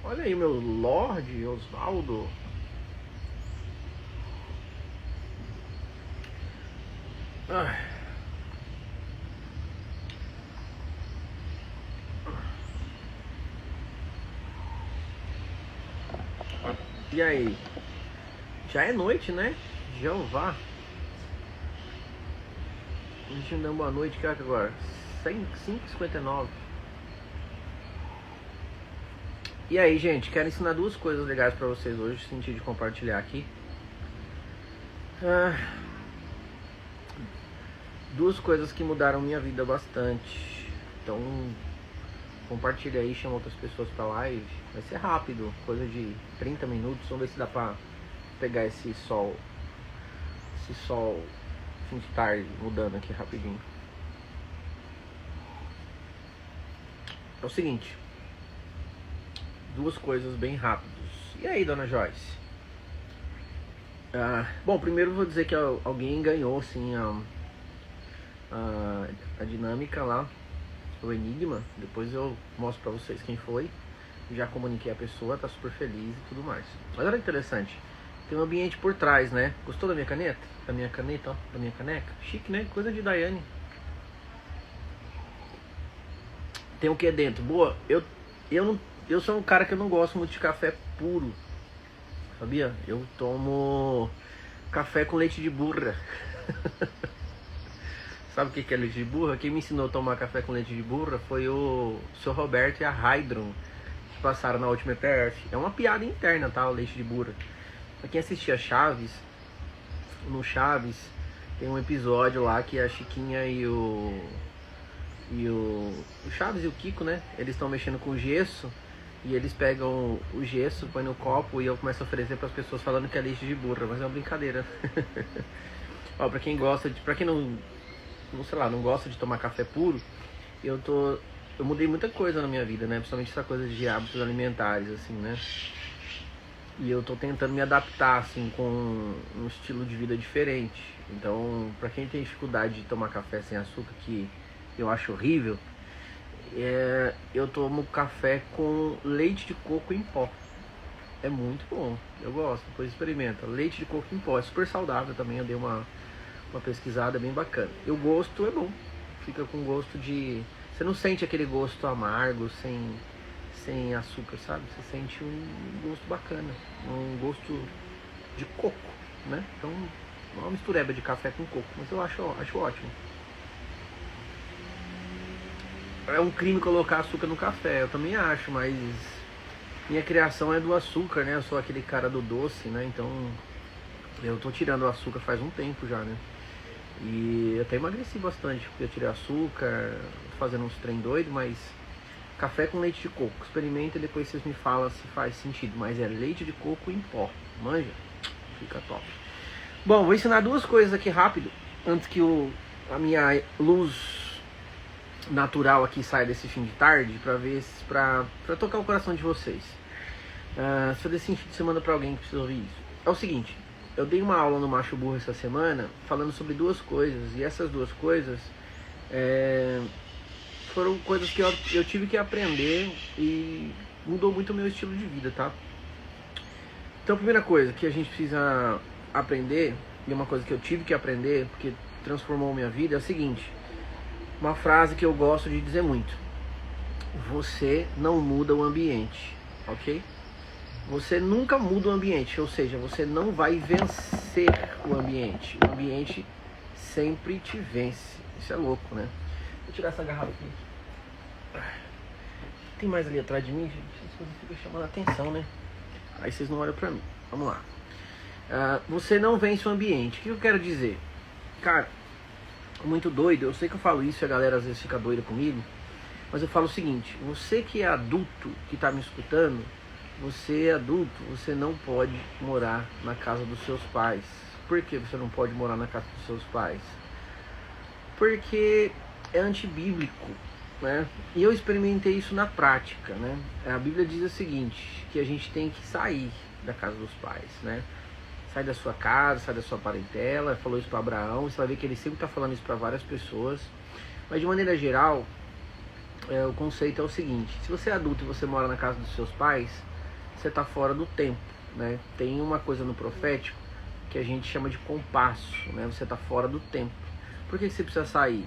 Olha aí, meu Lorde Osvaldo. Ai. E aí? Já é noite, né? Jeová. A gente não deu boa noite, que é agora? 5h59. E aí, gente? Quero ensinar duas coisas legais pra vocês hoje. Senti de compartilhar aqui. Duas coisas que mudaram minha vida bastante. Então, compartilha aí, chama outras pessoas pra live. Vai ser rápido, coisa de 30 minutos. Vamos ver se dá pra pegar esse sol fim de tarde, mudando aqui rapidinho. É o seguinte, duas coisas bem rápidas. E aí, dona Joyce? Bom, primeiro eu vou dizer que alguém ganhou sim a dinâmica lá, o enigma. Depois eu mostro pra vocês quem foi. Já comuniquei a pessoa, tá super feliz e tudo mais. Mas olha que interessante, tem um ambiente por trás, né? Gostou da minha caneta? Da minha caneta, ó, da minha caneca? Chique, né? Coisa de Daiane. Tem o que dentro? Boa, eu sou um cara que eu não gosto muito de café puro, sabia? Eu tomo café com leite de burra. Sabe o que é leite de burra? Quem me ensinou a tomar café com leite de burra foi o Sr. Roberto e a Hydron, que passaram na última ETF. É uma piada interna, tá? O leite de burra. Pra quem assistia Chaves, no Chaves tem um episódio lá que a Chiquinha e o Chaves e o Kiko, né? Eles estão mexendo com gesso e eles pegam o gesso, põem no copo e eu começo a oferecer para as pessoas falando que é leite de burra, mas é uma brincadeira. Ó, pra quem gosta de, pra quem não sei lá, não gosta de tomar café puro, eu mudei muita coisa na minha vida, né? Principalmente essa coisa de hábitos alimentares, assim, né? E eu tô tentando me adaptar, assim, com um estilo de vida diferente. Então, pra quem tem dificuldade de tomar café sem açúcar, que eu acho horrível, eu tomo café com leite de coco em pó. É muito bom, eu gosto, depois experimenta. Leite de coco em pó, é super saudável também, eu dei uma pesquisada bem bacana. E o gosto é bom, fica com gosto de... Você não sente aquele gosto amargo, sem açúcar, sabe? Você sente um gosto bacana, um gosto de coco, né? Então, uma mistureba de café com coco, mas eu acho ótimo. É um crime colocar açúcar no café, eu também acho, mas minha criação é do açúcar, né? Eu sou aquele cara do doce, né? Então, eu tô tirando o açúcar faz um tempo já, né? E eu até emagreci bastante, porque eu tirei açúcar, tô fazendo uns trem doido, mas café com leite de coco, experimenta e depois vocês me falam se faz sentido. Mas é leite de coco em pó, manja? Fica top. Bom, vou ensinar duas coisas aqui rápido, antes que a minha luz natural aqui saia desse fim de tarde, pra tocar o coração de vocês. Se eu desse fim de semana pra alguém que precisa ouvir isso. É o seguinte, eu dei uma aula no Macho Burro essa semana, falando sobre duas coisas, e essas duas coisas foram coisas que eu tive que aprender e mudou muito o meu estilo de vida, tá? Então a primeira coisa que a gente precisa aprender, e uma coisa que eu tive que aprender, porque transformou minha vida, é o seguinte. Uma frase que eu gosto de dizer muito: você não muda o ambiente, ok? Você nunca muda o ambiente, ou seja, você não vai vencer o ambiente sempre te vence. Isso é louco, né? Vou tirar essa garrafa aqui. Tem mais ali atrás de mim, gente? Essas coisas ficam chamando a atenção, né? Aí vocês não olham pra mim. Vamos lá. Você não vence o ambiente. O que eu quero dizer? Cara, muito doido. Eu sei que eu falo isso e a galera às vezes fica doida comigo. Mas eu falo o seguinte: você que é adulto, que tá me escutando, você é adulto, você não pode morar na casa dos seus pais. Por que você não pode morar na casa dos seus pais? Porque é antibíblico, né? E eu experimentei isso na prática, né? A Bíblia diz o seguinte, que a gente tem que sair da casa dos pais, né? Sai da sua casa, sai da sua parentela. Falou isso para Abraão. Você vai ver que ele sempre está falando isso para várias pessoas. Mas de maneira geral, o conceito é o seguinte: se você é adulto e você mora na casa dos seus pais, você está fora do tempo, né? Tem uma coisa no profético que a gente chama de compasso, né? Você está fora do tempo. Por que você precisa sair?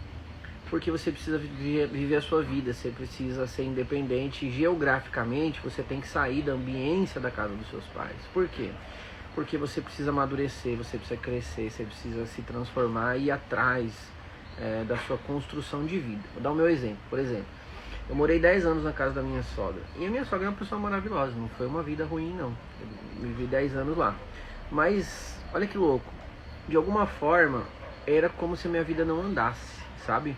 Porque você precisa viver a sua vida, você precisa ser independente. Geograficamente, você tem que sair da ambiência da casa dos seus pais. Por quê? Porque você precisa amadurecer, você precisa crescer, você precisa se transformar e ir atrás da sua construção de vida. Vou dar o meu exemplo. Por exemplo, eu morei 10 anos na casa da minha sogra. E a minha sogra é uma pessoa maravilhosa, não foi uma vida ruim, não. Eu vivi 10 anos lá. Mas, olha que louco, de alguma forma, era como se a minha vida não andasse, sabe?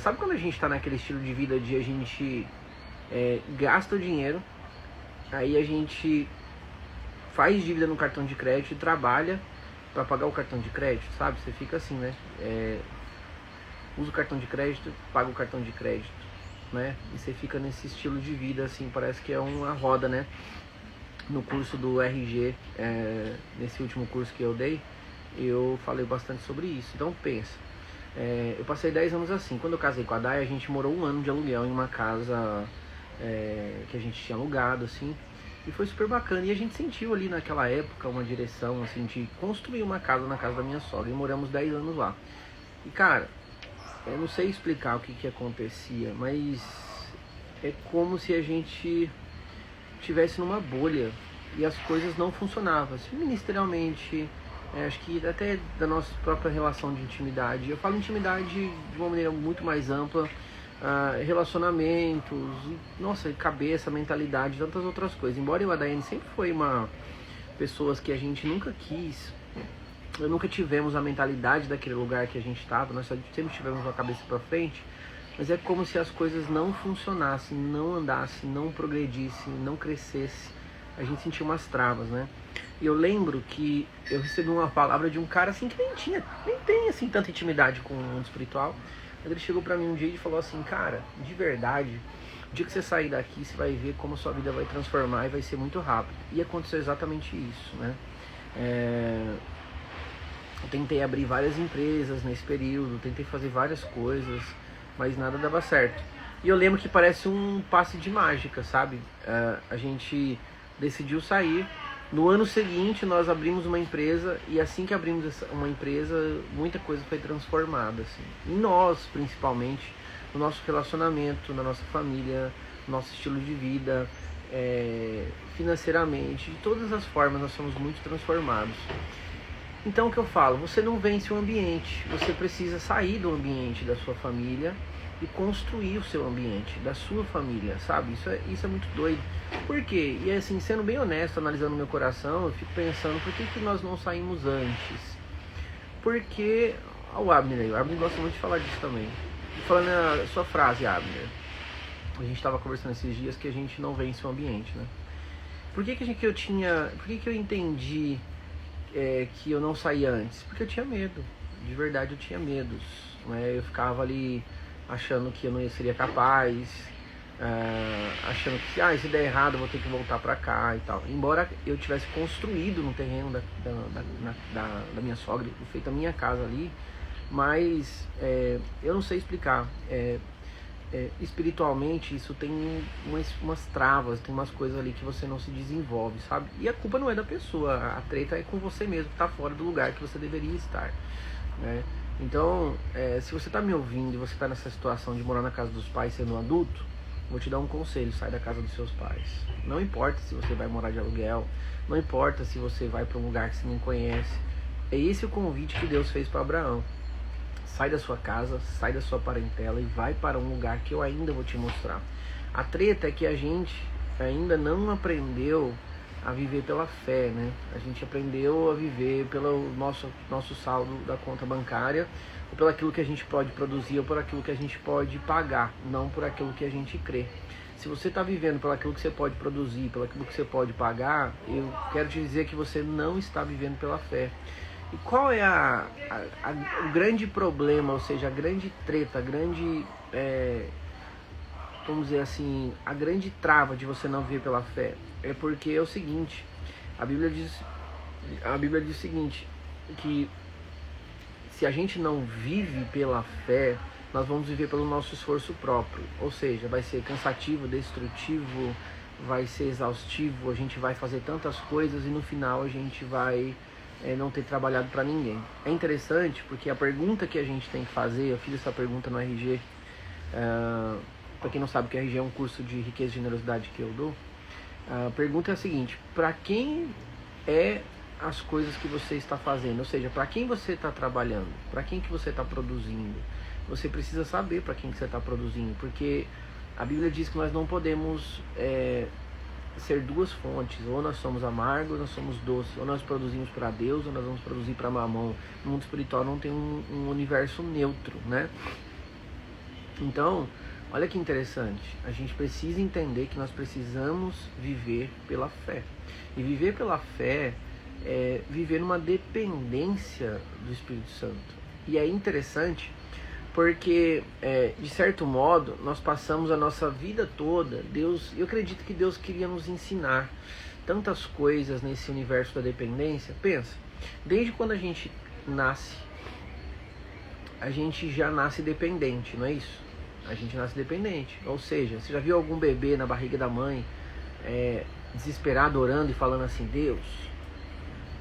Sabe quando a gente tá naquele estilo de vida de a gente gasta o dinheiro, aí a gente faz dívida no cartão de crédito e trabalha para pagar o cartão de crédito, sabe? Você fica assim, né? Usa o cartão de crédito, paga o cartão de crédito, né? E você fica nesse estilo de vida, assim, parece que é uma roda, né? No curso do RG, nesse último curso que eu dei, eu falei bastante sobre isso. Então pensa, eu passei 10 anos assim. Quando eu casei com a Day, a gente morou 1 ano de aluguel em uma casa que a gente tinha alugado, assim. E foi super bacana. E a gente sentiu ali naquela época uma direção, assim, de construir uma casa na casa da minha sogra. E moramos 10 anos lá. E cara, eu não sei explicar o que acontecia, mas é como se a gente estivesse numa bolha e as coisas não funcionavam. Assim, ministerialmente, acho que até da nossa própria relação de intimidade. Eu falo intimidade de uma maneira muito mais ampla. Relacionamentos, nossa, cabeça, mentalidade, tantas outras coisas. Embora eu e a Daiane sempre foi pessoas que a gente nunca quis, nunca tivemos a mentalidade daquele lugar que a gente estava, nós sempre tivemos a cabeça para frente, mas é como se as coisas não funcionassem, não andassem, não progredissem, não crescessem. A gente sentia umas travas, né? E eu lembro que eu recebi uma palavra de um cara assim que nem tem assim tanta intimidade com o mundo espiritual. Mas ele chegou pra mim um dia e falou assim: cara, de verdade, o dia que você sair daqui, você vai ver como a sua vida vai transformar e vai ser muito rápido. E aconteceu exatamente isso, né? Eu tentei abrir várias empresas nesse período, tentei fazer várias coisas, mas nada dava certo. E eu lembro que parece um passe de mágica, sabe? A gente decidiu sair. No ano seguinte nós abrimos uma empresa, e assim que abrimos uma empresa, muita coisa foi transformada, assim. Em nós, principalmente, no nosso relacionamento, na nossa família, no nosso estilo de vida, financeiramente, de todas as formas nós somos muito transformados. Então o que eu falo, você não vence o ambiente, você precisa sair do ambiente da sua família e construir o seu ambiente, da sua família, sabe? Isso é muito doido. Por quê? E assim, sendo bem honesto, analisando meu coração, eu fico pensando, por que nós não saímos antes? Porque, o Abner gosta muito de falar disso também. E falando a sua frase, Abner, a gente estava conversando esses dias que a gente não vence o ambiente, né? Por que eu entendi que eu não saía antes? Porque eu tinha medo, de verdade eu tinha medos, né? Eu ficava ali achando que eu não seria capaz, achando que se der errado eu vou ter que voltar pra cá e tal. Embora eu tivesse construído no terreno da minha sogra, feito a minha casa ali, mas eu não sei explicar. Espiritualmente isso tem umas travas, tem umas coisas ali que você não se desenvolve, sabe? E a culpa não é da pessoa, a treta é com você mesmo, que tá fora do lugar que você deveria estar, né? Então, se você tá me ouvindo e você tá nessa situação de morar na casa dos pais sendo um adulto, vou te dar um conselho: sai da casa dos seus pais. Não importa se você vai morar de aluguel, não importa se você vai para um lugar que você não conhece. É esse o convite que Deus fez para Abraão. Sai da sua casa, sai da sua parentela e vai para um lugar que eu ainda vou te mostrar. A treta é que a gente ainda não aprendeu a viver pela fé, né? A gente aprendeu a viver pelo nosso saldo da conta bancária, ou pelo aquilo que a gente pode produzir, ou por aquilo que a gente pode pagar, não por aquilo que a gente crê. Se você está vivendo pelo aquilo que você pode produzir, pelo aquilo que você pode pagar, eu quero te dizer que você não está vivendo pela fé. E qual é o grande problema, ou seja, a grande treta, vamos dizer assim, a grande trava de você não viver pela fé? É porque é o seguinte, a Bíblia diz o seguinte, que se a gente não vive pela fé, nós vamos viver pelo nosso esforço próprio, ou seja, vai ser cansativo, destrutivo, vai ser exaustivo, a gente vai fazer tantas coisas e no final a gente vai não ter trabalhado para ninguém. É interessante porque a pergunta que a gente tem que fazer, eu fiz essa pergunta no RG, para quem não sabe, que o RG é um curso de riqueza e generosidade que eu dou. A pergunta é a seguinte: para quem é as coisas que você está fazendo? Ou seja, para quem você está trabalhando? Para quem que você está produzindo? Você precisa saber para quem que você está produzindo, porque a Bíblia diz que nós não podemos ser duas fontes. Ou nós somos amargos, ou nós somos doces. Ou nós produzimos para Deus, ou nós vamos produzir para mamão. No mundo espiritual não tem um universo neutro, né? Então, olha que interessante. A gente precisa entender que nós precisamos viver pela fé. E viver pela fé é viver numa dependência do Espírito Santo. E é interessante porque, de certo modo, nós passamos a nossa vida toda, eu acredito que Deus queria nos ensinar tantas coisas nesse universo da dependência. Pensa, desde quando a gente nasce, a gente já nasce dependente, não é isso? A gente nasce dependente, ou seja, você já viu algum bebê na barriga da mãe, desesperado, orando e falando assim: Deus,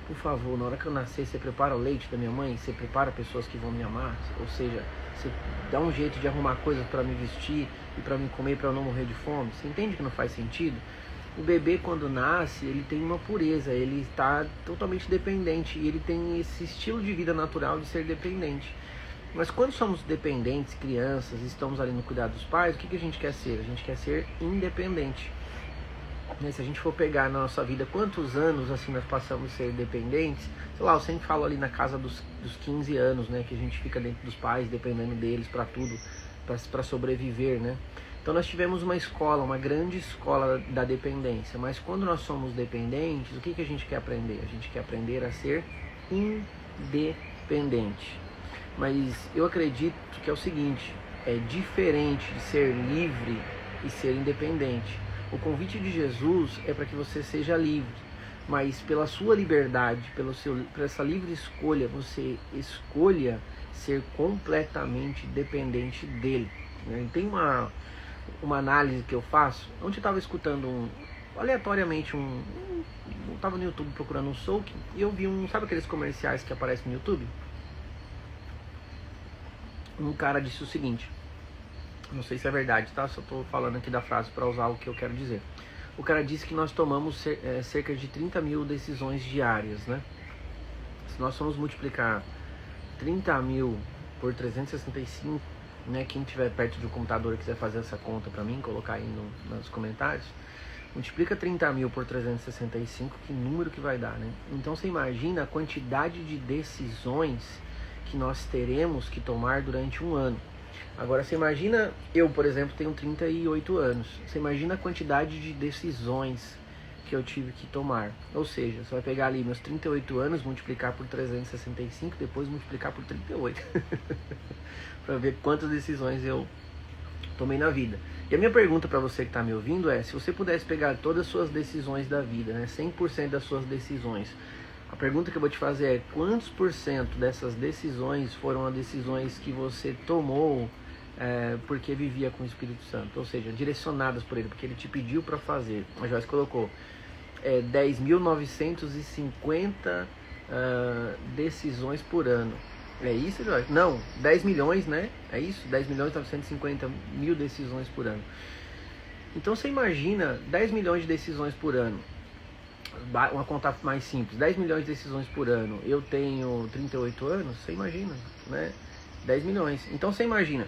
por favor, na hora que eu nascer, você prepara o leite da minha mãe, você prepara pessoas que vão me amar, ou seja, você dá um jeito de arrumar coisas para me vestir e para me comer, para eu não morrer de fome. Você entende que não faz sentido? O bebê, quando nasce, ele tem uma pureza, ele está totalmente dependente e ele tem esse estilo de vida natural de ser dependente. Mas quando somos dependentes, crianças, estamos ali no cuidado dos pais, o que a gente quer ser? A gente quer ser independente. Se a gente for pegar na nossa vida quantos anos assim nós passamos a ser dependentes, sei lá, eu sempre falo ali na casa dos 15 anos, né, que a gente fica dentro dos pais, dependendo deles para tudo, para sobreviver, né? Então nós tivemos uma escola, uma grande escola da dependência, mas quando nós somos dependentes, o que a gente quer aprender? A gente quer aprender a ser independente. Mas eu acredito que é o seguinte: é diferente de ser livre e ser independente. O convite de Jesus é para que você seja livre, mas pela sua liberdade, por essa livre escolha, você escolha ser completamente dependente dele. Né? Tem uma análise que eu faço. Ontem eu estava escutando aleatoriamente eu estava no YouTube procurando um soak e eu vi sabe aqueles comerciais que aparecem no YouTube? Um cara disse o seguinte, não sei se é verdade, tá? Só estou falando aqui da frase para usar o que eu quero dizer. O cara disse que nós tomamos cerca de 30 mil decisões diárias, né? Se nós formos multiplicar 30 mil por 365, né? Quem estiver perto de um computador e quiser fazer essa conta para mim, colocar aí nos comentários, multiplica 30 mil por 365, que número que vai dar, né? Então você imagina a quantidade de decisões que nós teremos que tomar durante um ano. Agora você imagina, eu por exemplo tenho 38 anos, você imagina a quantidade de decisões que eu tive que tomar. Ou seja, você vai pegar ali meus 38 anos, multiplicar por 365, depois multiplicar por 38 para ver quantas decisões eu tomei na vida. E a minha pergunta para você que está me ouvindo é: se você pudesse pegar todas as suas decisões da vida, né, 100% das suas decisões, a pergunta que eu vou te fazer é: quantos por cento dessas decisões foram as decisões que você tomou porque vivia com o Espírito Santo? Ou seja, direcionadas por ele, porque ele te pediu para fazer. A Joyce colocou 10.950 decisões por ano. É isso, Joyce? Não, 10 milhões, né? É isso? 10.950.000 decisões por ano. Então você imagina 10 milhões de decisões por ano. Uma conta mais simples, 10 milhões de decisões por ano. Eu tenho 38 anos, você imagina, né? 10 milhões. Então você imagina,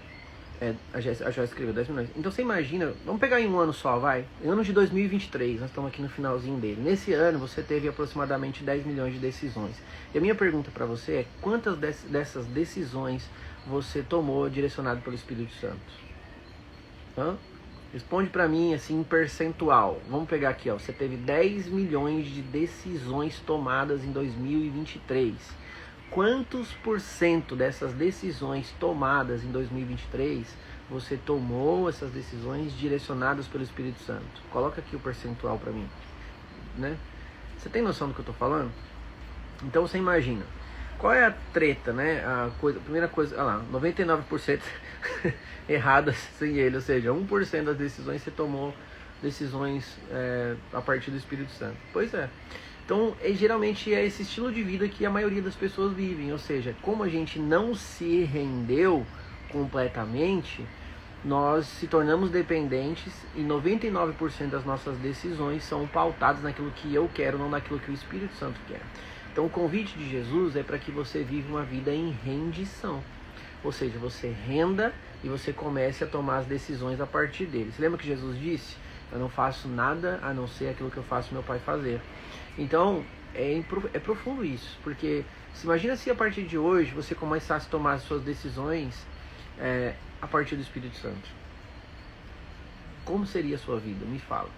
a Joyce escreveu 10 milhões. Então você imagina, vamos pegar em um ano só, vai. Em ano de 2023, nós estamos aqui no finalzinho dele. Nesse ano você teve aproximadamente 10 milhões de decisões. E a minha pergunta para você é: quantas dessas decisões você tomou direcionado pelo Espírito Santo? Responde para mim assim em percentual. Vamos pegar aqui, ó. Você teve 10 milhões de decisões tomadas em 2023. Quantos por cento dessas decisões tomadas em 2023 você tomou essas decisões direcionadas pelo Espírito Santo? Coloca aqui o percentual para mim, né? Você tem noção do que eu tô falando? Então você imagina, qual é a treta, né? A primeira coisa, olha lá, 99% erradas sem ele, ou seja, 1% das decisões você tomou decisões a partir do Espírito Santo. Pois é. Então, geralmente é esse estilo de vida que a maioria das pessoas vivem, ou seja, como a gente não se rendeu completamente, nós se tornamos dependentes e 99% das nossas decisões são pautadas naquilo que eu quero, não naquilo que o Espírito Santo quer. Então, o convite de Jesus é para que você viva uma vida em rendição, ou seja, você renda e você comece a tomar as decisões a partir dele. Você lembra que Jesus disse? Eu não faço nada a não ser aquilo que eu faço meu Pai fazer. Então, é profundo isso, porque imagina se a partir de hoje você começasse a tomar as suas decisões a partir do Espírito Santo. Como seria a sua vida? Me fala.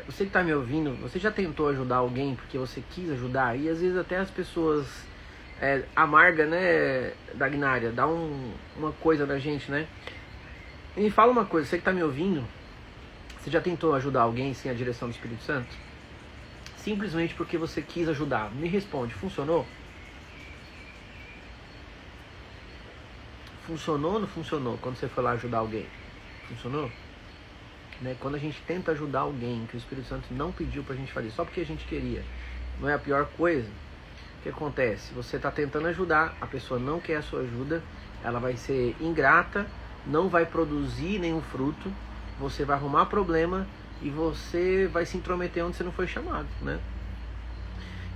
Você que está me ouvindo, você já tentou ajudar alguém porque você quis ajudar? E às vezes até as pessoas amarga, né, Dagnária, dá uma coisa na gente, né? E me fala uma coisa, você que está me ouvindo, você já tentou ajudar alguém sem a direção do Espírito Santo? Simplesmente porque você quis ajudar. Me responde, funcionou? Funcionou ou não funcionou quando você foi lá ajudar alguém? Funcionou? Né? Quando a gente tenta ajudar alguém que o Espírito Santo não pediu pra gente fazer, só porque a gente queria, não é a pior coisa? O que acontece? Você está tentando ajudar, a pessoa não quer a sua ajuda, ela vai ser ingrata, não vai produzir nenhum fruto, você vai arrumar problema e você vai se intrometer onde você não foi chamado, né?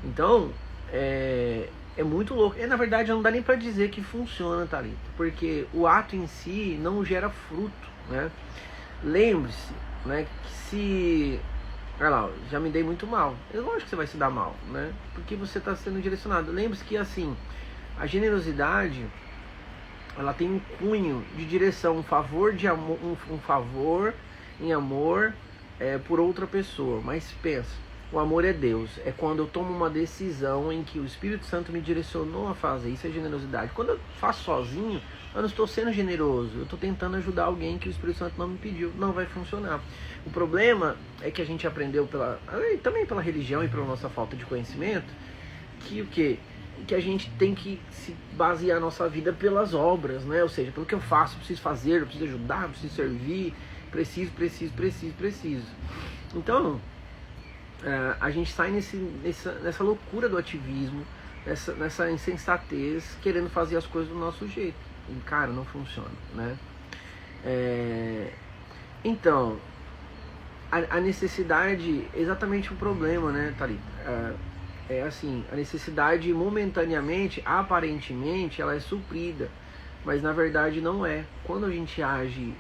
Então, é muito louco. Na verdade, não dá nem para dizer que funciona, Thalita, porque o ato em si não gera fruto, né? Lembre-se, né, que se... Olha lá, já me dei muito mal. É lógico que você vai se dar mal, né? Porque você está sendo direcionado. Lembre-se que, assim, a generosidade, ela tem um cunho de direção, um favor de amor, um favor em amor por outra pessoa. Mas pensa, o amor é Deus. É quando eu tomo uma decisão em que o Espírito Santo me direcionou a fazer. Isso é generosidade. Quando eu faço sozinho, eu não estou sendo generoso. Eu estou tentando ajudar alguém que o Espírito Santo não me pediu. Não vai funcionar. O problema é que a gente aprendeu também pela religião e pela nossa falta de conhecimento, que o quê? Que a gente tem que se basear a nossa vida pelas obras, né? Ou seja, pelo que eu faço, eu preciso fazer, eu preciso ajudar, eu preciso servir, preciso. Então, a gente sai nessa loucura do ativismo, nessa insensatez, querendo fazer as coisas do nosso jeito. E, cara, não funciona, né? Então, a necessidade, exatamente o problema, né, Thalita? Assim, a necessidade momentaneamente, aparentemente, ela é suprida, mas na verdade não é. Quando a gente age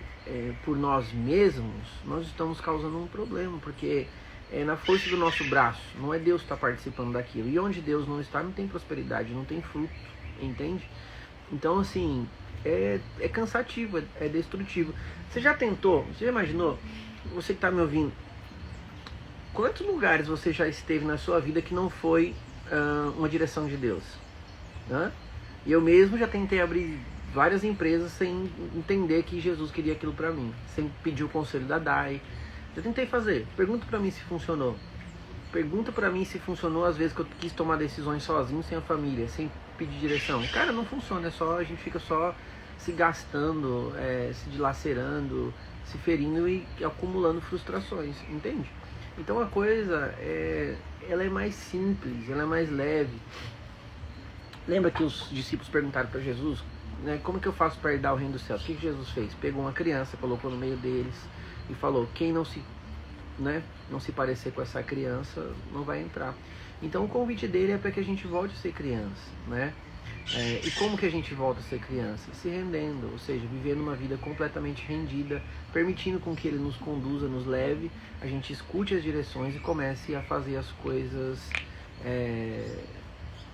por nós mesmos, nós estamos causando um problema, porque é na força do nosso braço, não é Deus que está participando daquilo. E onde Deus não está, não tem prosperidade, não tem fruto, entende? Então, assim, é cansativo, é destrutivo. Você já tentou, você já imaginou, você que está me ouvindo, quantos lugares você já esteve na sua vida que não foi uma direção de Deus? E eu mesmo já tentei abrir várias empresas sem entender que Jesus queria aquilo pra mim, sem pedir o conselho da DAI. Já tentei fazer. Pergunta pra mim se funcionou. Pergunta pra mim se funcionou às vezes que eu quis tomar decisões sozinho, sem a família, sem pedir direção. Cara, não funciona, a gente fica só se gastando, se dilacerando, se ferindo e acumulando frustrações, entende? Então a coisa ela é mais simples, ela é mais leve. Lembra que os discípulos perguntaram para Jesus, né, como que eu faço para herdar o reino dos céus? O que Jesus fez? Pegou uma criança, colocou no meio deles e falou, quem não se parecer com essa criança não vai entrar. Então o convite dele é para que a gente volte a ser criança, né? E como que a gente volta a ser criança? Se rendendo, ou seja, vivendo uma vida completamente rendida, permitindo com que ele nos conduza, nos leve, a gente escute as direções e comece a fazer as coisas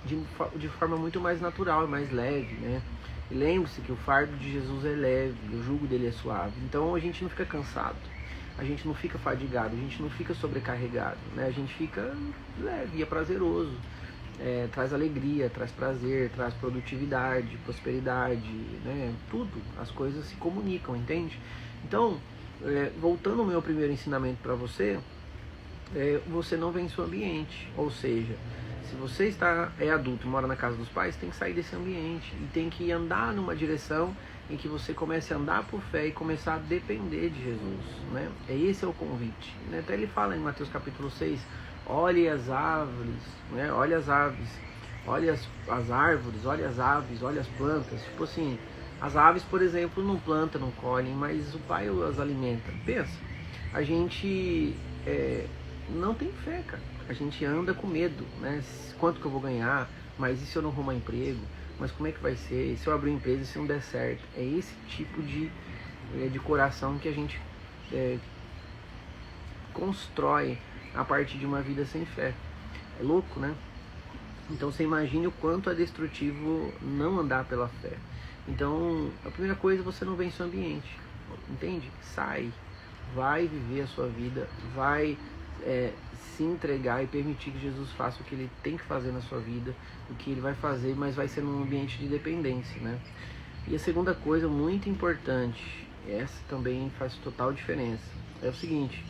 de forma muito mais natural e mais leve, né? E lembre-se que o fardo de Jesus é leve, o jugo dele é suave. Então a gente não fica cansado, a gente não fica fadigado, a gente não fica sobrecarregado, né? A gente fica leve, é prazeroso. Traz alegria, traz prazer, traz produtividade, prosperidade, né? Tudo, as coisas se comunicam, entende? Então, voltando ao meu primeiro ensinamento para você, você não vem em seu ambiente, ou seja, se você é adulto e mora na casa dos pais, tem que sair desse ambiente e tem que andar numa direção em que você comece a andar por fé e começar a depender de Jesus, né? Esse é o convite, né? Até ele fala em Mateus capítulo 6, olhe as árvores, né? Olhe as aves, olhe as árvores, olhe as aves, olhe as plantas. Tipo assim, as aves, por exemplo, não plantam, não colhem, mas o Pai as alimenta. Pensa, a gente não tem fé, cara. A gente anda com medo, né? Quanto que eu vou ganhar? Mas e se eu não arrumar emprego? Mas como é que vai ser? E se eu abrir uma empresa e se não der certo? É esse tipo de coração que a gente constrói a partir de uma vida sem fé. É louco, né? Então você imagine o quanto é destrutivo não andar pela fé. Então, a primeira coisa, você não vence o ambiente, entende? Sai, vai viver a sua vida, vai se entregar e permitir que Jesus faça o que ele tem que fazer na sua vida, o que ele vai fazer, mas vai ser num ambiente de dependência, né? E a segunda coisa muito importante, essa também faz total diferença, é o seguinte: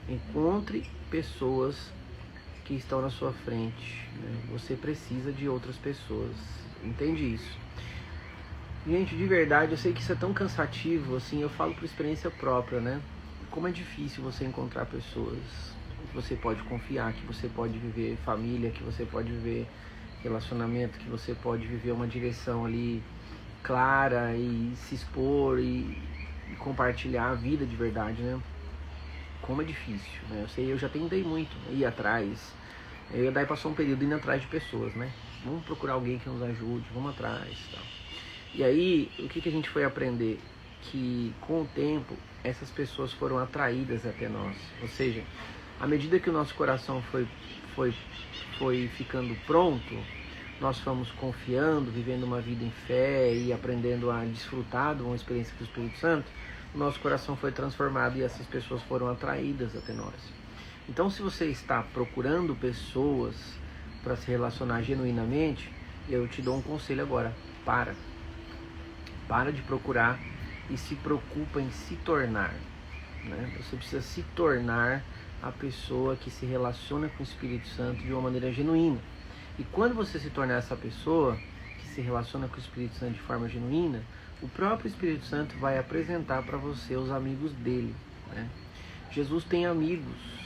encontre pessoas que estão na sua frente, né? Você precisa de outras pessoas, entende isso? Gente, de verdade, eu sei que isso é tão cansativo, assim, eu falo por experiência própria, né? Como é difícil você encontrar pessoas que você pode confiar, que você pode viver família, que você pode viver relacionamento, que você pode viver uma direção ali clara e se expor e compartilhar a vida de verdade, né? Como é difícil, né? Eu sei, eu já tentei muito ir atrás. Eu daí passou um período indo atrás de pessoas, né? Vamos procurar alguém que nos ajude, vamos atrás, tal. E aí, o que a gente foi aprender? Que com o tempo, essas pessoas foram atraídas até nós. Ou seja, à medida que o nosso coração foi ficando pronto, nós fomos confiando, vivendo uma vida em fé e aprendendo a desfrutar de uma experiência com o Espírito Santo, o nosso coração foi transformado e essas pessoas foram atraídas até nós. Então, se você está procurando pessoas para se relacionar genuinamente, eu te dou um conselho agora: para de procurar e se preocupa em se tornar, né? Você precisa se tornar a pessoa que se relaciona com o Espírito Santo de uma maneira genuína. E quando você se tornar essa pessoa que se relaciona com o Espírito Santo de forma genuína, o próprio Espírito Santo vai apresentar para você os amigos dele, né? Jesus tem amigos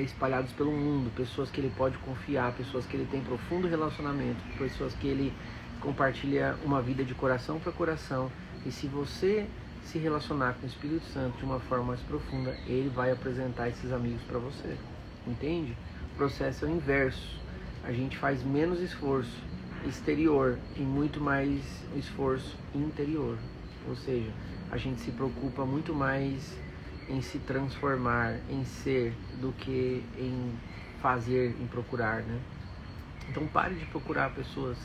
espalhados pelo mundo, pessoas que ele pode confiar, pessoas que ele tem profundo relacionamento, pessoas que ele compartilha uma vida de coração para coração. E se você se relacionar com o Espírito Santo de uma forma mais profunda, ele vai apresentar esses amigos para você, entende? O processo é o inverso. A gente faz menos esforço exterior e muito mais esforço interior. Ou seja, a gente se preocupa muito mais em se transformar, em ser, do que em fazer, em procurar, né? Então pare de procurar pessoas.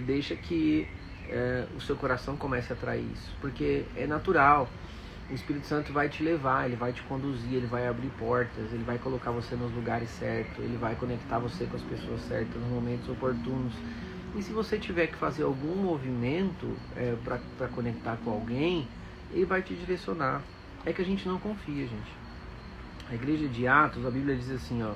Deixa que o seu coração comece a atrair isso, porque é natural. O Espírito Santo vai te levar, ele vai te conduzir, ele vai abrir portas, ele vai colocar você nos lugares certos, ele vai conectar você com as pessoas certas nos momentos oportunos. E se você tiver que fazer algum movimento para conectar com alguém, ele vai te direcionar. É que a gente não confia, gente. A igreja de Atos, a Bíblia diz assim, ó,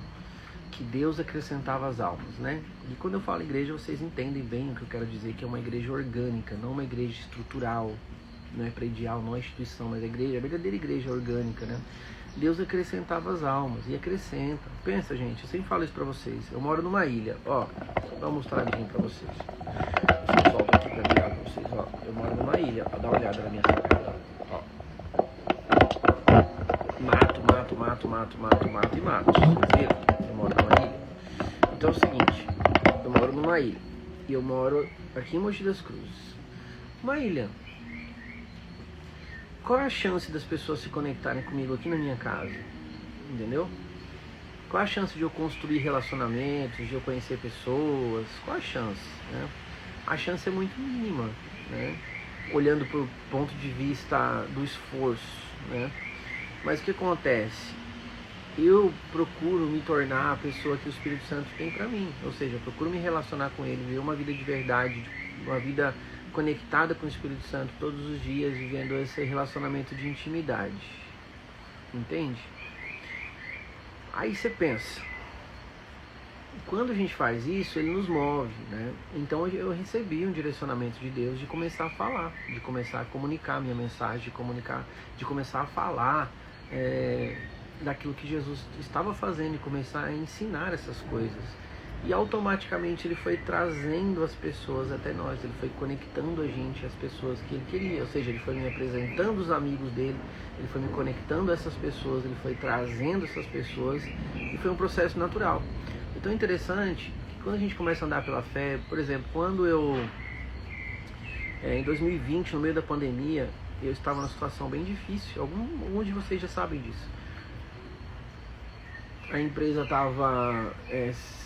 que Deus acrescentava as almas, né? E quando eu falo igreja, vocês entendem bem o que eu quero dizer, que é uma igreja orgânica, não uma igreja estrutural, não é predial, não é instituição, mas a verdadeira igreja é orgânica, né? Deus acrescentava as almas, e acrescenta. Pensa, gente, eu sempre falo isso pra vocês. Eu moro numa ilha, ó, vou dar uma mostradinha pra vocês. Eu solto aqui pra virar pra vocês, ó. Eu moro numa ilha, ó, dá uma olhada na minha cara, ó. Mato e mato. Viram? Eu moro numa ilha. Então é o seguinte, eu moro numa ilha. E eu moro aqui em Mogi das Cruzes. Uma ilha. Qual é a chance das pessoas se conectarem comigo aqui na minha casa? Entendeu? Qual é a chance de eu construir relacionamentos, de eu conhecer pessoas? Qual a chance, né? A chance é muito mínima, né? Olhando por ponto de vista do esforço, né? Mas o que acontece? Eu procuro me tornar a pessoa que o Espírito Santo tem para mim. Ou seja, eu procuro me relacionar com ele, viver uma vida de verdade, uma vida conectada com o Espírito Santo todos os dias, vivendo esse relacionamento de intimidade. Entende? Aí você pensa, quando a gente faz isso, ele nos move, né? Então eu recebi um direcionamento de Deus de começar a falar, de começar a comunicar a minha mensagem, de começar a falar daquilo que Jesus estava fazendo e começar a ensinar essas coisas. E automaticamente ele foi trazendo as pessoas até nós, ele foi conectando a gente às pessoas que ele queria, ou seja, ele foi me apresentando os amigos dele, ele foi me conectando a essas pessoas, ele foi trazendo essas pessoas, e foi um processo natural. Então é interessante que quando a gente começa a andar pela fé, por exemplo, quando em 2020, no meio da pandemia, eu estava numa situação bem difícil, alguns de vocês já sabem disso. A empresa estava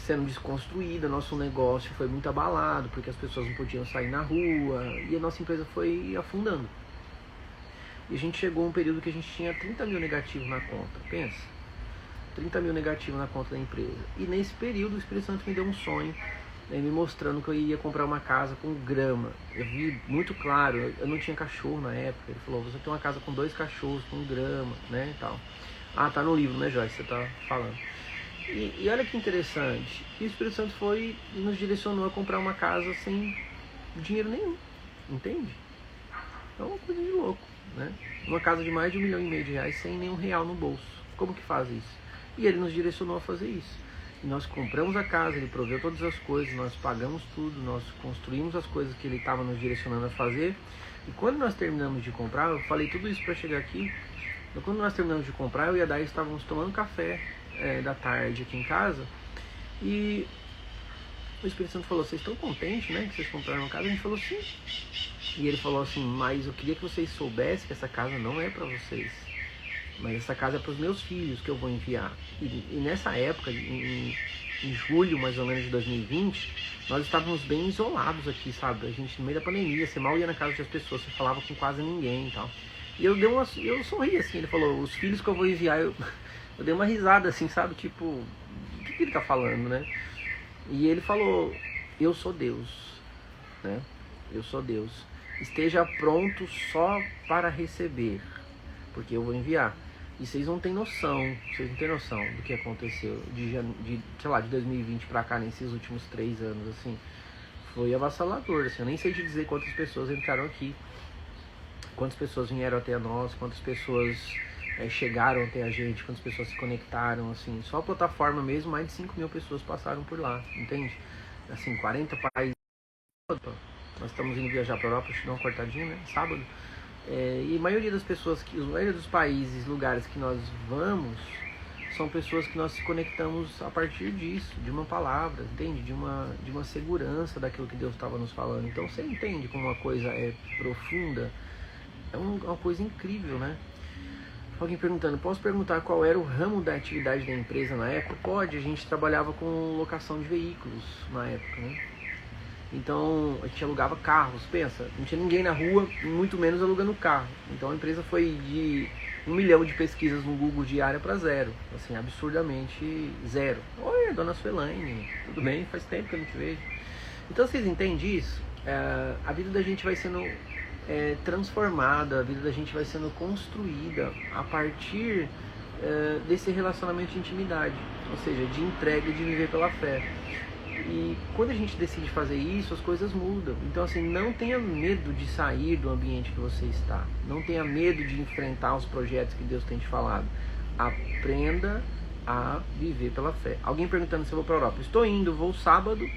sendo desconstruída, nosso negócio foi muito abalado, porque as pessoas não podiam sair na rua, e a nossa empresa foi afundando. E a gente chegou a um período que a gente tinha 30 mil negativos na conta, pensa. 30 mil negativos na conta da empresa. E nesse período o Espírito Santo me deu um sonho, me mostrando que eu ia comprar uma casa com grama. Eu vi muito claro, eu não tinha cachorro na época. Ele falou, você tem uma casa com 2 cachorros, com grama, né, e tal. Ah, tá no livro, né, Joyce, você tá falando. E olha que interessante, que o Espírito Santo foi e nos direcionou a comprar uma casa sem dinheiro nenhum, entende? É uma coisa de louco, né? Uma casa de mais de R$1,5 milhão sem nenhum real no bolso. Como que faz isso? E ele nos direcionou a fazer isso. E nós compramos a casa, ele proveu todas as coisas, nós pagamos tudo, nós construímos as coisas que ele estava nos direcionando a fazer. E quando nós terminamos de comprar, eu falei tudo isso para chegar aqui. Então, quando nós terminamos de comprar, eu e a Day estávamos tomando café da tarde aqui em casa. E o Espírito Santo falou, vocês estão contentes, né, que vocês compraram uma casa? A gente falou, sim. E ele falou assim, mas eu queria que vocês soubessem que essa casa não é para vocês. Mas essa casa é para os meus filhos que eu vou enviar. E nessa época, em julho mais ou menos de 2020, nós estávamos bem isolados aqui, sabe? A gente no meio da pandemia, você mal ia na casa das pessoas, você falava com quase ninguém e tal. E eu sorri assim, ele falou, os filhos que eu vou enviar, eu dei uma risada assim, sabe? Tipo, o que ele tá falando, né? E ele falou, eu sou Deus, né? Eu sou Deus. Esteja pronto só para receber, porque eu vou enviar. E vocês não têm noção do que aconteceu de 2020 pra cá, nesses últimos 3 anos, assim. Foi avassalador, assim, eu nem sei te dizer quantas pessoas entraram aqui, quantas pessoas vieram até nós, quantas pessoas chegaram até a gente, quantas pessoas se conectaram, assim. Só a plataforma mesmo, mais de 5 mil pessoas passaram por lá, entende? Assim, 40 países. Nós estamos indo viajar pra Europa, deixa eu dar uma cortadinha, né? Sábado. E a maioria das pessoas, a maioria dos países, lugares que nós vamos, são pessoas que nós se conectamos a partir disso, de uma palavra, entende? De uma segurança daquilo que Deus estava nos falando. Então você entende como uma coisa é profunda, é uma coisa incrível, né? Alguém perguntando, posso perguntar qual era o ramo da atividade da empresa na época? Pode, a gente trabalhava com locação de veículos na época, né? Então a gente alugava carros, pensa, não tinha ninguém na rua, muito menos alugando carro. Então a empresa foi de 1 milhão de pesquisas no Google diária para 0, assim, absurdamente 0. Oi, dona Suelaine, tudo bem? Faz tempo que eu não te vejo. Então vocês entendem isso? A vida da gente vai sendo transformada, a vida da gente vai sendo construída a partir desse relacionamento de intimidade, ou seja, de entrega e de viver pela fé. E quando a gente decide fazer isso, as coisas mudam. Então assim, não tenha medo de sair do ambiente que você está. Não tenha medo de enfrentar os projetos que Deus tem te falado. Aprenda a viver pela fé. Alguém perguntando se eu vou para a Europa. Estou indo, vou sábado.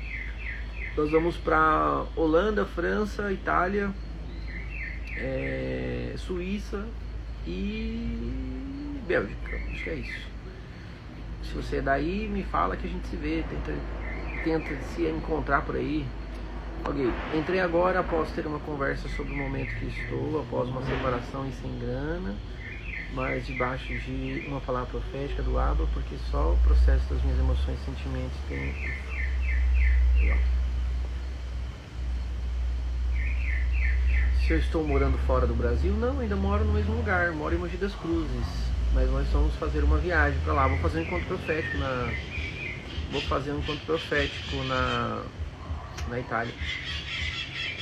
Nós vamos para Holanda, França, Itália, Suíça e Bélgica. Acho que é isso. Se você é daí, me fala que a gente se vê, tenta se encontrar por aí. Ok, entrei agora após ter uma conversa sobre o momento que estou, após uma separação e sem grana, mas debaixo de uma palavra profética do Abba, porque só o processo das minhas emoções e sentimentos tem... Legal. Se eu estou morando fora do Brasil, não, ainda moro no mesmo lugar, moro em Mogi das Cruzes, mas nós vamos fazer uma viagem para lá, vou fazer um encontro profético na Itália.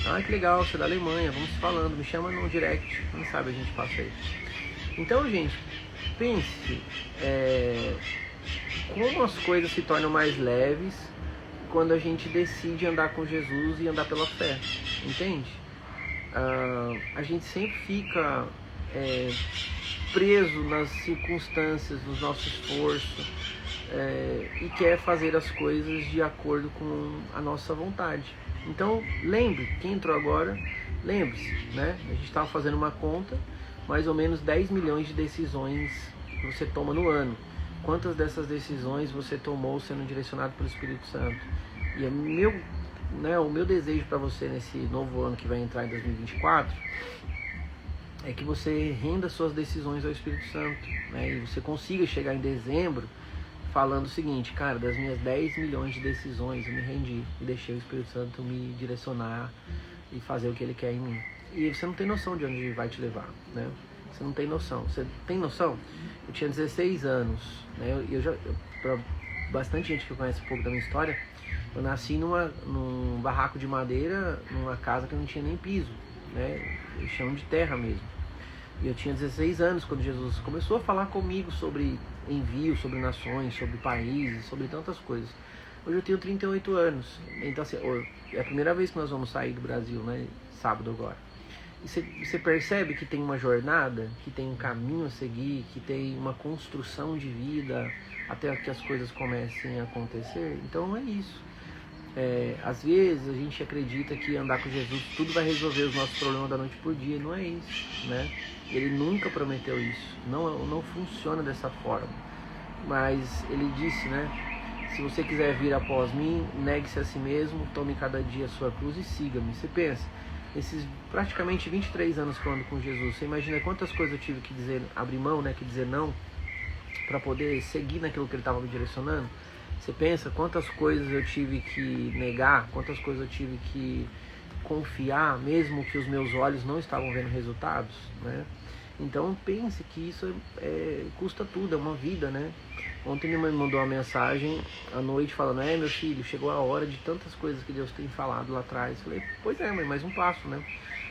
Ah, que legal, você é da Alemanha, vamos se falando, me chama no direct, quem sabe a gente passa aí. Então, gente, pense, como as coisas se tornam mais leves quando a gente decide andar com Jesus e andar pela fé, entende? A gente sempre fica preso nas circunstâncias do nosso esforço e quer fazer as coisas de acordo com a nossa vontade. Então, lembre, quem entrou agora, lembre-se, né? A gente estava fazendo uma conta, mais ou menos 10 milhões de decisões você toma no ano. Quantas dessas decisões você tomou sendo direcionado pelo Espírito Santo? E o meu desejo para você nesse novo ano que vai entrar em 2024 é que você renda suas decisões ao Espírito Santo, né? E você consiga chegar em dezembro falando o seguinte: cara, das minhas 10 milhões de decisões eu me rendi e deixei o Espírito Santo me direcionar e fazer o que ele quer em mim. E você não tem noção de onde ele vai te levar, né? Você não tem noção. Você tem noção? Eu tinha 16 anos, né? Pra bastante gente que conhece um pouco da minha história, eu nasci num barraco de madeira, numa casa que não tinha nem piso, né? Chão de terra mesmo. E eu tinha 16 anos quando Jesus começou a falar comigo sobre envio, sobre nações, sobre países, sobre tantas coisas. Hoje eu tenho 38 anos. Então, assim, é a primeira vez que nós vamos sair do Brasil, né? Sábado agora. E você percebe que tem uma jornada, que tem um caminho a seguir, que tem uma construção de vida até que as coisas comecem a acontecer. Então é isso. Às vezes a gente acredita que andar com Jesus tudo vai resolver os nossos problemas da noite por dia. Não é isso, né? Ele nunca prometeu isso. Não funciona dessa forma. Mas ele disse, né? Se você quiser vir após mim, negue-se a si mesmo, tome cada dia a sua cruz e siga-me. Você pensa, esses praticamente 23 anos que eu ando com Jesus, você imagina quantas coisas eu tive que dizer, abrir mão, né? Que dizer não, para poder seguir naquilo que ele estava me direcionando. Você pensa quantas coisas eu tive que negar, quantas coisas eu tive que confiar, mesmo que os meus olhos não estavam vendo resultados, né? Então pense que isso custa tudo, é uma vida, né? Ontem minha mãe me mandou uma mensagem à noite falando: meu filho, chegou a hora de tantas coisas que Deus tem falado lá atrás. Eu falei: pois é, mãe, mais um passo, né?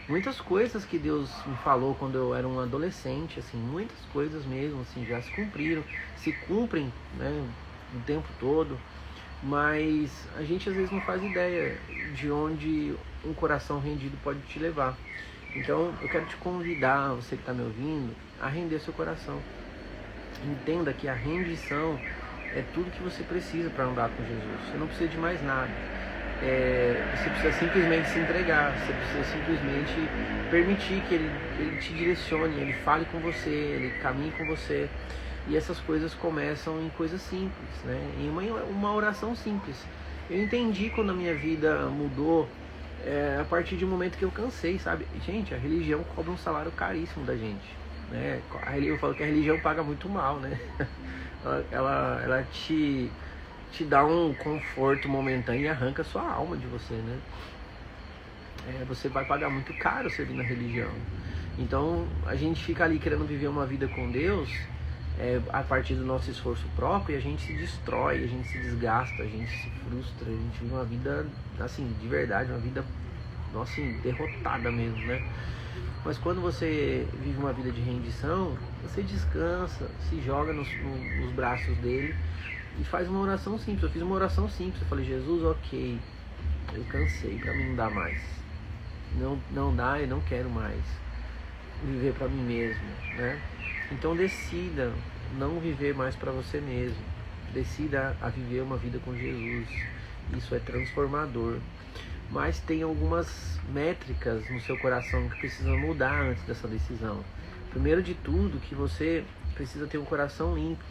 Muitas coisas que Deus me falou quando eu era um adolescente, assim, muitas coisas mesmo, assim, já se cumpriram, se cumprem, né, o tempo todo, mas a gente às vezes não faz ideia de onde um coração rendido pode te levar. Então eu quero te convidar, você que está me ouvindo, a render seu coração. Entenda que a rendição é tudo que você precisa para andar com Jesus. Você não precisa de mais nada. Você precisa simplesmente se entregar. Você precisa simplesmente permitir que ele te direcione, ele fale com você, ele caminhe com você. E essas coisas começam em coisas simples, né? Em uma oração simples. Eu entendi quando a minha vida mudou a partir de um momento que eu cansei, sabe? Gente, a religião cobra um salário caríssimo da gente, né? Eu falo que a religião paga muito mal, né? ela te dá um conforto momentâneo e arranca a sua alma de você, né? Você vai pagar muito caro servindo na religião. Então a gente fica ali querendo viver uma vida com Deus a partir do nosso esforço próprio, e a gente se destrói, a gente se desgasta, a gente se frustra, a gente vive uma vida, assim, de verdade, uma vida, assim, derrotada mesmo, né? Mas quando você vive uma vida de rendição, você descansa, se joga nos braços dele e faz uma oração simples. Eu fiz uma oração simples, eu falei: Jesus, ok, eu cansei, pra mim não dá mais, não dá, eu não quero mais viver pra mim mesmo, né? Então decida não viver mais para você mesmo. Decida a viver uma vida com Jesus. Isso é transformador. Mas tem algumas métricas no seu coração que precisam mudar antes dessa decisão. Primeiro de tudo, que você precisa ter um coração limpo.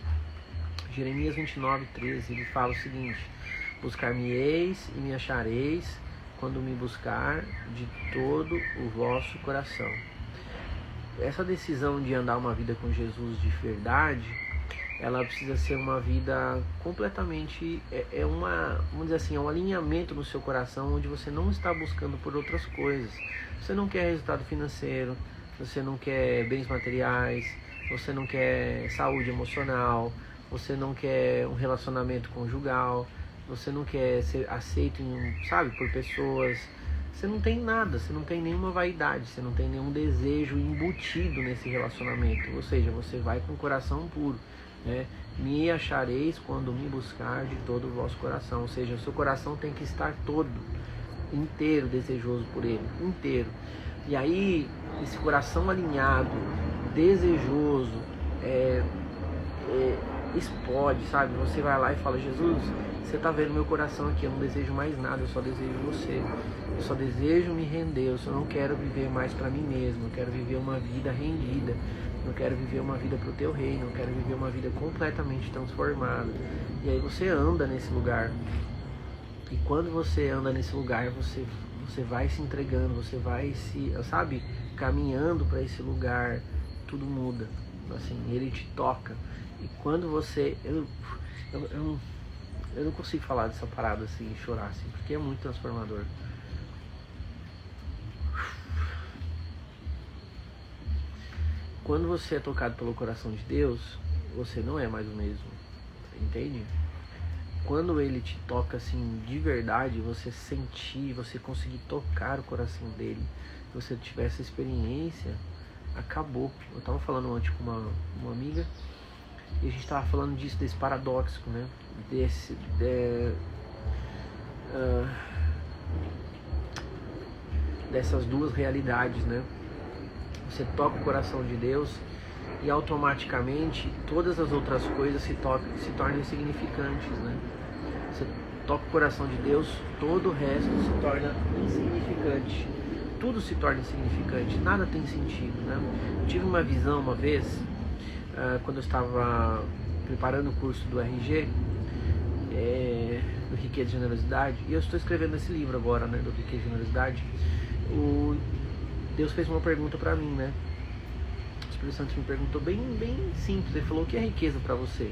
Jeremias 29:13, ele fala o seguinte: buscar-me-eis e me achareis quando me buscar de todo o vosso coração. Essa decisão de andar uma vida com Jesus de verdade, ela precisa ser uma vida completamente, vamos dizer assim, um alinhamento no seu coração, onde você não está buscando por outras coisas. Você não quer resultado financeiro, você não quer bens materiais, você não quer saúde emocional, você não quer um relacionamento conjugal, você não quer ser aceito por pessoas. Você não tem nada, você não tem nenhuma vaidade, você não tem nenhum desejo embutido nesse relacionamento. Ou seja, você vai com o coração puro, né? Me achareis quando me buscar de todo o vosso coração. Ou seja, o seu coração tem que estar todo, inteiro, desejoso por Ele, inteiro. E aí, esse coração alinhado, desejoso, explode, sabe? Você vai lá e fala: Jesus, você está vendo meu coração aqui, eu não desejo mais nada, eu só desejo você. Eu só desejo me render, eu só não quero viver mais para mim mesmo, eu quero viver uma vida rendida, eu quero viver uma vida para o teu reino, eu quero viver uma vida completamente transformada. E aí você anda nesse lugar. E quando você anda nesse lugar, você vai se entregando, você vai sabe, caminhando para esse lugar, tudo muda. Assim, ele te toca. E quando você... Eu não consigo falar dessa parada assim, chorar assim, porque é muito transformador. Quando você é tocado pelo coração de Deus, você não é mais o mesmo, entende? Quando ele te toca assim de verdade, você sentir, você conseguir tocar o coração dele, você tiver essa experiência, acabou. Eu tava falando ontem com uma amiga e a gente tava falando disso, desse paradoxo, né? Dessas duas realidades, né? Você toca o coração de Deus e automaticamente todas as outras coisas se tornam insignificantes, né? Você toca o coração de Deus, todo o resto se torna insignificante. Tudo se torna insignificante, nada tem sentido, né? Eu tive uma visão uma vez, quando eu estava preparando o curso do RG, do Riqueza e Generosidade, e eu estou escrevendo esse livro agora, né, do Riqueza e Generosidade. Deus fez uma pergunta para mim, né? O Espírito Santo me perguntou bem simples. Ele falou: o que é riqueza para você?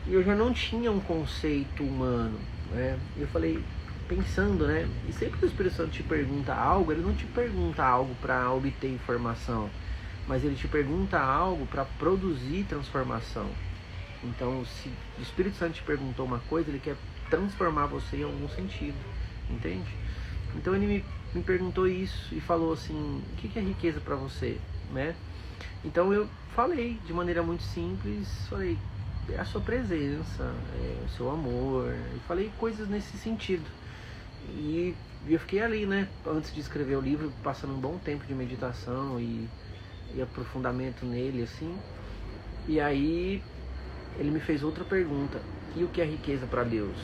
E eu já não tinha um conceito humano, né? Eu falei, pensando, né? E sempre que o Espírito Santo te pergunta algo, ele não te pergunta algo para obter informação, mas ele te pergunta algo para produzir transformação. Então, se o Espírito Santo te perguntou uma coisa, ele quer transformar você em algum sentido, entende? Então ele me perguntou isso e falou assim: o que é riqueza para você, né? Então eu falei de maneira muito simples, falei: é a sua presença, é o seu amor, e falei coisas nesse sentido. E eu fiquei ali, né, antes de escrever o livro, passando um bom tempo de meditação e aprofundamento nele, assim. E aí ele me fez outra pergunta: e o que é riqueza para Deus?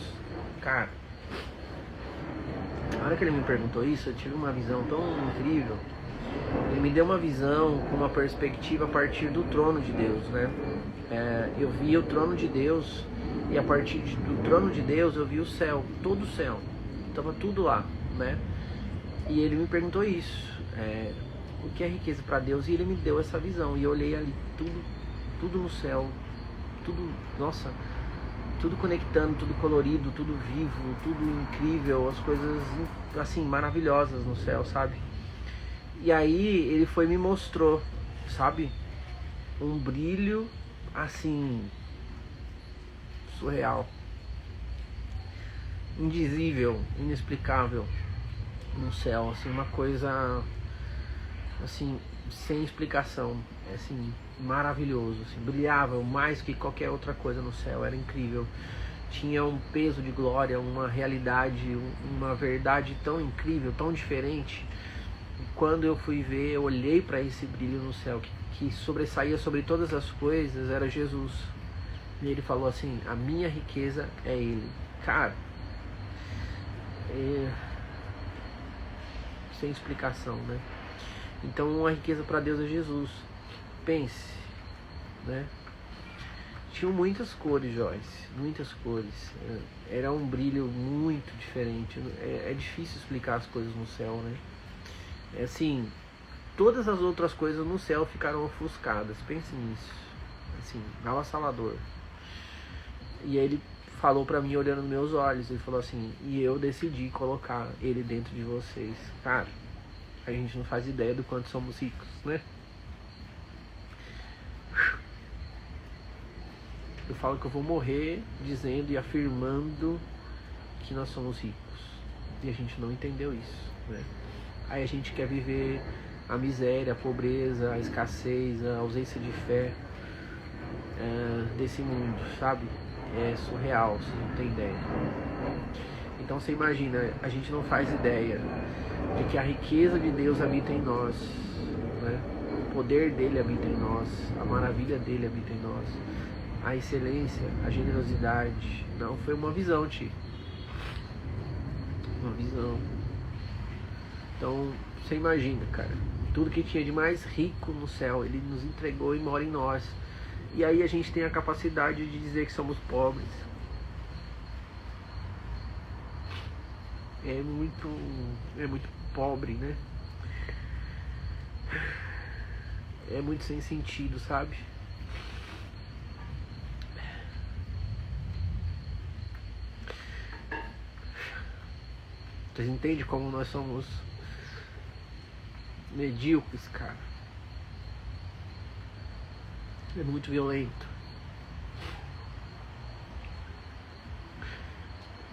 Cara, na hora que ele me perguntou isso, eu tive uma visão tão incrível. Ele me deu uma visão com uma perspectiva a partir do trono de Deus, né? Eu vi o trono de Deus, e a partir do trono de Deus eu vi o céu, todo o céu, estava tudo lá, né? E ele me perguntou isso, o que é riqueza para Deus? E ele me deu essa visão, e eu olhei ali, tudo no céu, tudo, nossa, tudo conectando, tudo colorido, tudo vivo, tudo incrível, as coisas assim maravilhosas no céu, sabe? E aí ele foi e me mostrou, sabe, um brilho assim surreal, indizível, inexplicável no céu, assim, uma coisa assim sem explicação, assim, maravilhoso, assim, brilhava mais que qualquer outra coisa no céu, era incrível, tinha um peso de glória, uma realidade, uma verdade tão incrível, tão diferente. E quando eu fui ver, eu olhei para esse brilho no céu que sobressaía sobre todas as coisas, era Jesus. E ele falou assim: a minha riqueza é Ele. Cara, sem explicação, né? Então a riqueza para Deus é Jesus. Pense, né? Tinham muitas cores, Joyce, muitas cores. Era um brilho muito diferente. É difícil explicar as coisas no céu, né? É assim, todas as outras coisas no céu ficaram ofuscadas. Pense nisso, assim, avassalador. E ele falou pra mim, olhando nos meus olhos, ele falou assim: e eu decidi colocar ele dentro de vocês. Cara, a gente não faz ideia do quanto somos ricos, né? Eu falo que eu vou morrer dizendo e afirmando que nós somos ricos. E a gente não entendeu isso, né? Aí a gente quer viver a miséria, a pobreza, a escassez, a ausência de fé, desse mundo, sabe? É surreal, você não tem ideia. Então você imagina, a gente não faz ideia de que a riqueza de Deus habita em nós, né? O poder dele habita em nós, a maravilha dele habita em nós, a excelência, a generosidade. Não, foi uma visão, tio. Uma visão. Então, você imagina, cara, tudo que tinha de mais rico no céu, ele nos entregou e mora em nós. E aí a gente tem a capacidade de dizer que somos pobres. É muito pobre, né? É muito sem sentido, sabe? Vocês entendem como nós somos medíocres, cara? É muito violento.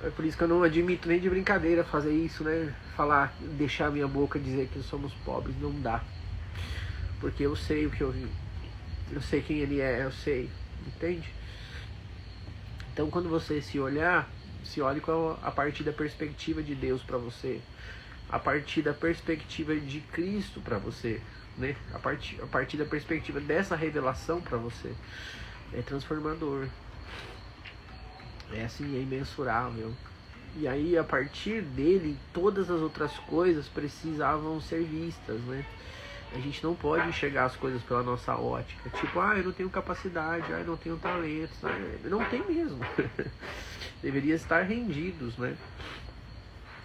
É por isso que eu não admito nem de brincadeira fazer isso, né? Falar, deixar minha boca dizer que somos pobres, não dá. Porque eu sei o que eu vi. Eu sei quem ele é, eu sei. Entende? Então quando você se olhar, se olhe a partir da perspectiva de Deus para você. A partir da perspectiva de Cristo para você, né? A partir da perspectiva dessa revelação para você. É transformador. É assim, é imensurável. E aí, a partir dele, todas as outras coisas precisavam ser vistas, né? A gente não pode enxergar as coisas pela nossa ótica. Tipo, eu não tenho capacidade, eu não tenho talento. Não tem mesmo. Deveria estar rendidos, né?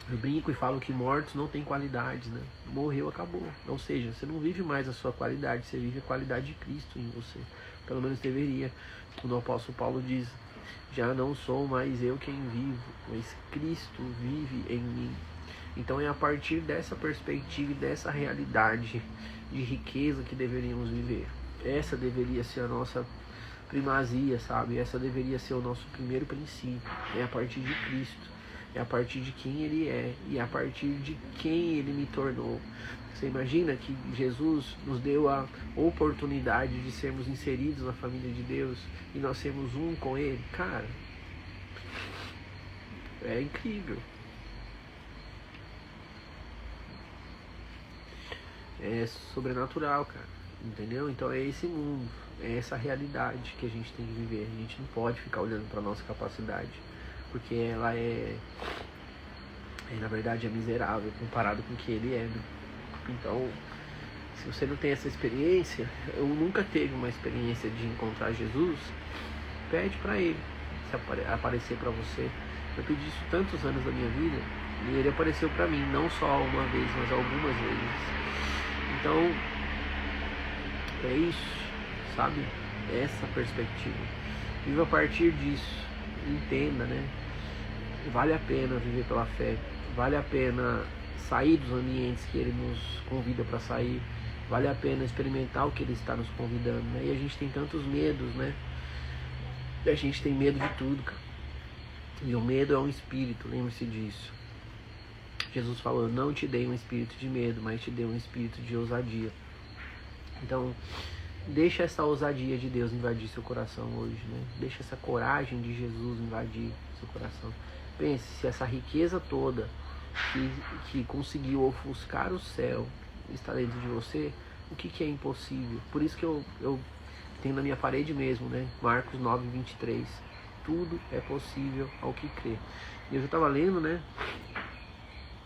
Eu brinco e falo que mortos não têm qualidades, né? Morreu, acabou. Ou seja, você não vive mais a sua qualidade, você vive a qualidade de Cristo em você. Pelo menos deveria. Quando o apóstolo Paulo diz: já não sou mais eu quem vivo, mas Cristo vive em mim. Então é a partir dessa perspectiva e dessa realidade de riqueza que deveríamos viver. Essa deveria ser a nossa primazia, sabe? Essa deveria ser o nosso primeiro princípio. É a partir de Cristo, é a partir de quem Ele é e é a partir de quem Ele me tornou. Você imagina que Jesus nos deu a oportunidade de sermos inseridos na família de Deus e nós sermos um com Ele? Cara, é incrível. É sobrenatural, cara. Entendeu? Então é esse mundo, é essa realidade que a gente tem que viver. A gente não pode ficar olhando para nossa capacidade, porque ela na verdade é miserável comparado com o que Ele é, né? Então, se você não tem essa experiência, eu nunca teve uma experiência de encontrar Jesus, pede para Ele se aparecer para você. Eu pedi isso tantos anos da minha vida e Ele apareceu para mim, não só uma vez, mas algumas vezes. Então, é isso, sabe? Essa perspectiva. Viva a partir disso, entenda, né? Vale a pena viver pela fé, vale a pena sair dos ambientes que Ele nos convida para sair, vale a pena experimentar o que Ele está nos convidando, né? E a gente tem tantos medos, né? A gente tem medo de tudo, cara. E o medo é um espírito, lembre-se disso. Jesus falou: não te dei um espírito de medo, mas te dei um espírito de ousadia. Então, deixa essa ousadia de Deus invadir seu coração hoje, né? Deixa essa coragem de Jesus invadir seu coração. Pense, se essa riqueza toda que conseguiu ofuscar o céu está dentro de você, o que é impossível? Por isso que eu tenho na minha parede mesmo, né? Marcos 9:23. Tudo é possível ao que crê. E eu já estava lendo, né?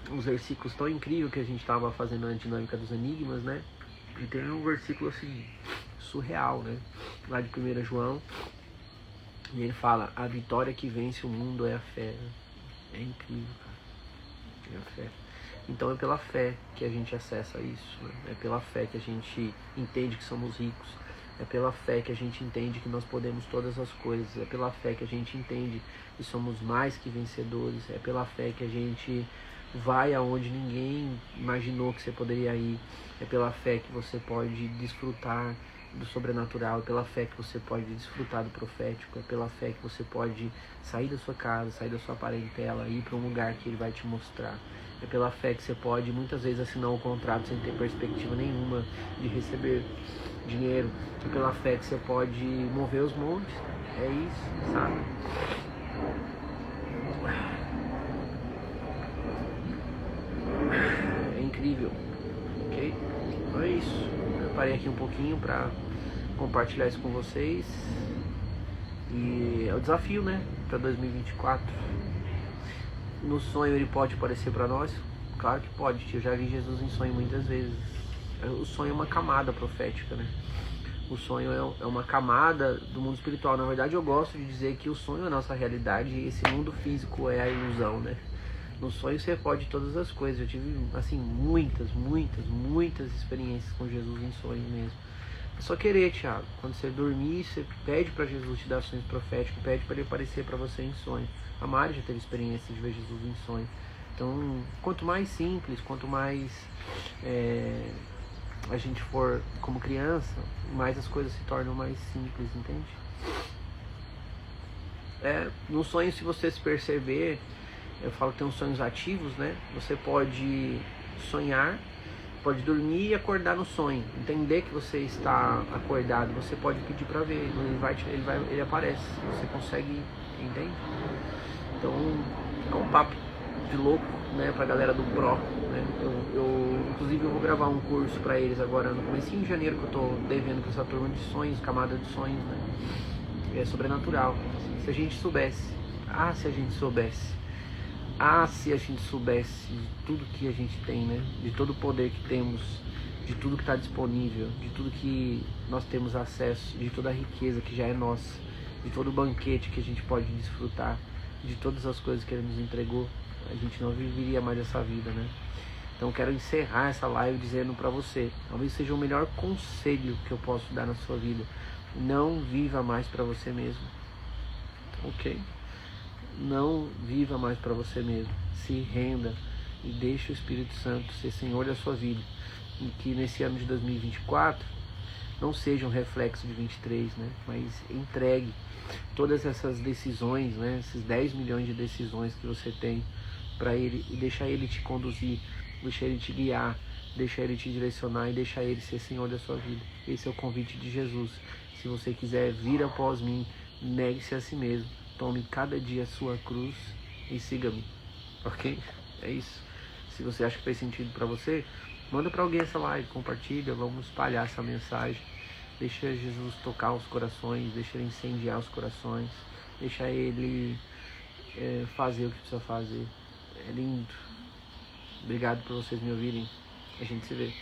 Uns versículos tão incríveis que a gente estava fazendo a dinâmica dos enigmas, né? E tem um versículo assim, surreal, né? Lá de 1 João. E ele fala: a vitória que vence o mundo é a fé. É incrível, cara. É a fé. Então é pela fé que a gente acessa isso, né? É pela fé que a gente entende que somos ricos. É pela fé que a gente entende que nós podemos todas as coisas. É pela fé que a gente entende que somos mais que vencedores. É pela fé que a gente vai aonde ninguém imaginou que você poderia ir. É pela fé que você pode desfrutar do sobrenatural. É pela fé que você pode desfrutar do profético. É pela fé que você pode sair da sua casa, sair da sua parentela, ir para um lugar que Ele vai te mostrar. É pela fé que você pode muitas vezes assinar um contrato sem ter perspectiva nenhuma de receber. dinheiro, é pela fé que você pode mover os montes. É isso, sabe? É incrível, ok? Então é isso. Eu parei aqui um pouquinho para compartilhar isso com vocês. E é o desafio, né? Para 2024. No sonho ele pode aparecer para nós? Claro que pode. Eu já vi Jesus em sonho muitas vezes. O sonho é uma camada profética, né? O sonho é uma camada do mundo espiritual. Na verdade, eu gosto de dizer que o sonho é a nossa realidade e esse mundo físico é a ilusão, né? No sonho você pode todas as coisas. Eu tive, assim, muitas experiências com Jesus em sonho mesmo. É só querer, Thiago. Quando você dormir, você pede para Jesus te dar sonhos proféticos, pede para ele aparecer para você em sonho. A Mari já teve experiência de ver Jesus em sonho. Então, quanto mais simples, quanto mais a gente for como criança, mais as coisas se tornam mais simples, entende? No sonho, se você se perceber, eu falo que tem uns sonhos ativos, né? Você pode sonhar, pode dormir e acordar no sonho, entender que você está acordado, você pode pedir para ver, ele aparece, você consegue, entende? Então, é um papo de louco, né, pra galera do Pro, né? Inclusive eu vou gravar um curso pra eles agora no comecinho de janeiro, que eu tô devendo com essa turma de sonhos, camada de sonhos, né? É sobrenatural. Se a gente soubesse, se a gente soubesse, se a gente soubesse de tudo que a gente tem, né? De todo o poder que temos, de tudo que está disponível, de tudo que nós temos acesso, de toda a riqueza que já é nossa, de todo o banquete que a gente pode desfrutar, de todas as coisas que Ele nos entregou, a gente não viveria mais essa vida, né? Então quero encerrar essa live dizendo para você, talvez seja o melhor conselho que eu posso dar na sua vida: não viva mais para você mesmo, ok? Não viva mais para você mesmo, se renda e deixe o Espírito Santo ser Senhor da sua vida, e que nesse ano de 2024 não seja um reflexo de 23, né? Mas entregue todas essas decisões, né? Esses 10 milhões de decisões que você tem para Ele, e deixar Ele te conduzir, deixar Ele te guiar, deixar Ele te direcionar e deixar Ele ser Senhor da sua vida. Esse é o convite de Jesus. Se você quiser vir após mim, negue-se a si mesmo, tome cada dia a sua cruz e siga-me, ok? É isso. Se você acha que fez sentido para você, manda para alguém essa live, compartilha, vamos espalhar essa mensagem. Deixa Jesus tocar os corações, deixa Ele incendiar os corações, deixa Ele fazer o que precisa fazer. É lindo. Obrigado por vocês me ouvirem. A gente se vê.